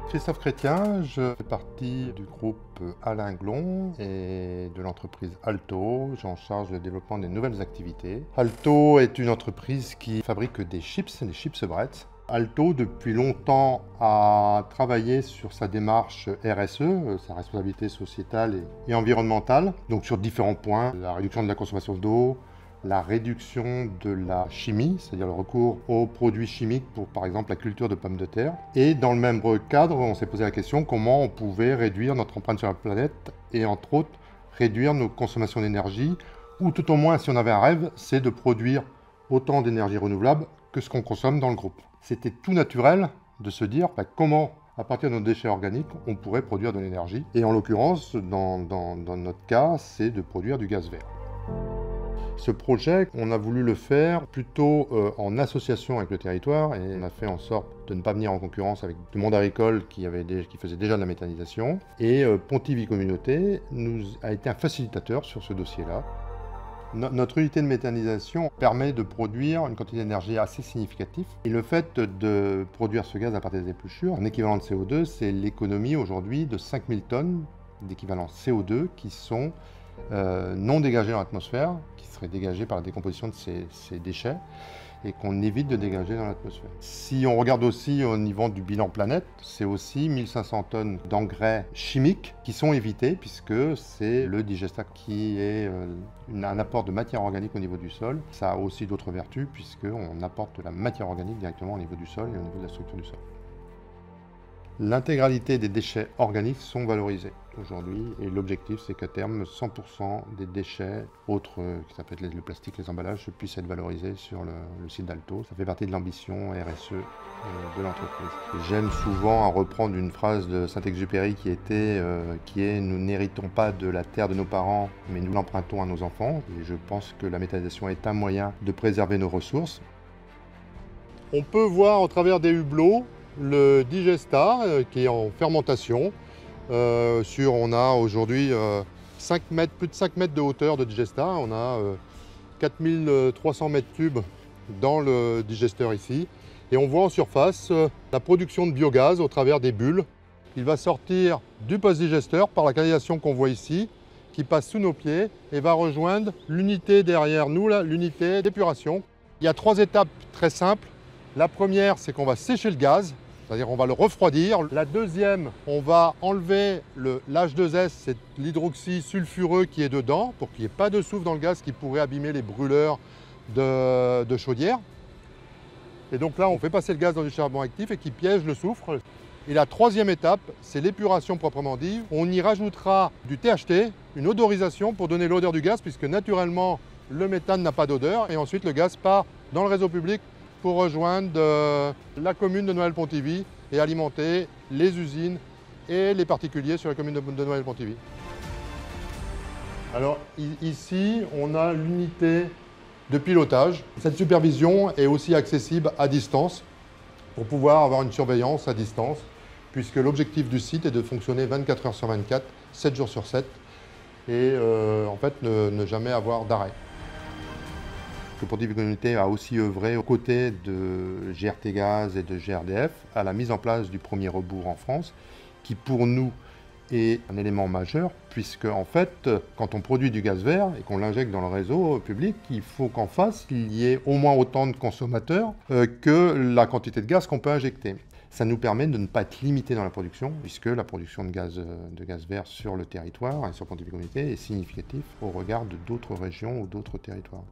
Christophe Chrétien, je fais partie du groupe Alain Glon et de l'entreprise Alto. J'en charge le développement des nouvelles activités. Alto est une entreprise qui fabrique des chips Bretz. Alto, depuis longtemps, a travaillé sur sa démarche RSE, sa responsabilité sociétale et environnementale, donc sur différents points, la réduction de la consommation d'eau, la réduction de la chimie, c'est-à-dire le recours aux produits chimiques pour, par exemple, la culture de pommes de terre. Et dans le même cadre, on s'est posé la question comment on pouvait réduire notre empreinte sur la planète et, entre autres, réduire nos consommations d'énergie, ou tout au moins, si on avait un rêve, c'est de produire autant d'énergie renouvelable que ce qu'on consomme dans le groupe. C'était tout naturel de se dire comment, à partir de nos déchets organiques, on pourrait produire de l'énergie. Et en l'occurrence, dans notre cas, c'est de produire du gaz vert. Ce projet, on a voulu le faire plutôt en association avec le territoire et on a fait en sorte de ne pas venir en concurrence avec le monde agricole qui faisait déjà de la méthanisation. Et Pontivy Communauté nous a été un facilitateur sur ce dossier-là. Notre unité de méthanisation permet de produire une quantité d'énergie assez significative. Et le fait de produire ce gaz à partir des épluchures, en équivalent de CO2, c'est l'économie aujourd'hui de 5000 tonnes d'équivalent CO2 qui sont non dégagés dans l'atmosphère, qui seraient dégagés par la décomposition de ces déchets et qu'on évite de dégager dans l'atmosphère. Si on regarde aussi au niveau du bilan planète, c'est aussi 1500 tonnes d'engrais chimiques qui sont évités puisque c'est le digestat qui est un apport de matière organique au niveau du sol. Ça a aussi d'autres vertus puisqu'on apporte de la matière organique directement au niveau du sol et au niveau de la structure du sol. L'intégralité des déchets organiques sont valorisés aujourd'hui et l'objectif c'est qu'à terme 100% des déchets autres, ça peut être le plastique, les emballages, puissent être valorisés sur le site d'Alto. Ça fait partie de l'ambition RSE de l'entreprise. J'aime souvent reprendre une phrase de Saint-Exupéry qui est « Nous n'héritons pas de la terre de nos parents, mais nous l'empruntons à nos enfants ». Et je pense que la méthanisation est un moyen de préserver nos ressources. On peut voir au travers des hublots le digestat qui est en fermentation. On a aujourd'hui plus de 5 mètres de hauteur de digestat. On a 4300 mètres cubes dans le digesteur ici. Et on voit en surface la production de biogaz au travers des bulles. Il va sortir du post-digesteur par la canalisation qu'on voit ici, qui passe sous nos pieds et va rejoindre l'unité derrière nous, l'unité d'épuration. Il y a 3 étapes très simples. La première, c'est qu'on va sécher le gaz, c'est-à-dire on va le refroidir. La deuxième, on va enlever l'H2S, c'est l'hydroxy sulfureux qui est dedans, pour qu'il n'y ait pas de soufre dans le gaz qui pourrait abîmer les brûleurs de chaudière. Et donc là, on fait passer le gaz dans du charbon actif et qui piège le soufre. Et la troisième étape, c'est l'épuration proprement dit. On y rajoutera du THT, une odorisation pour donner l'odeur du gaz, puisque naturellement, le méthane n'a pas d'odeur. Et ensuite, le gaz part dans le réseau public pour rejoindre la commune de Noël-Pontivy et alimenter les usines et les particuliers sur la commune de Noël-Pontivy. Alors ici, on a l'unité de pilotage. Cette supervision est aussi accessible à distance pour pouvoir avoir une surveillance à distance, puisque l'objectif du site est de fonctionner 24 heures sur 24, 7 jours sur 7, et en fait ne jamais avoir d'arrêt. Le Pontivy Communauté a aussi œuvré aux côtés de GRT Gaz et de GRDF à la mise en place du premier rebours en France, qui pour nous est un élément majeur, puisque en fait, quand on produit du gaz vert et qu'on l'injecte dans le réseau public, il faut qu'en face, il y ait au moins autant de consommateurs que la quantité de gaz qu'on peut injecter. Ça nous permet de ne pas être limité dans la production, puisque la production de gaz vert sur le territoire et sur Pontivy Communauté est significative au regard d'autres régions ou d'autres territoires.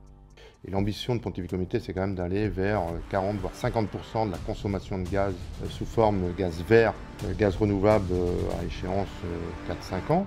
Et l'ambition de Pontivy Communauté, c'est quand même d'aller vers 40 voire 50% de la consommation de gaz sous forme de gaz vert, gaz renouvelable à échéance 4-5 ans.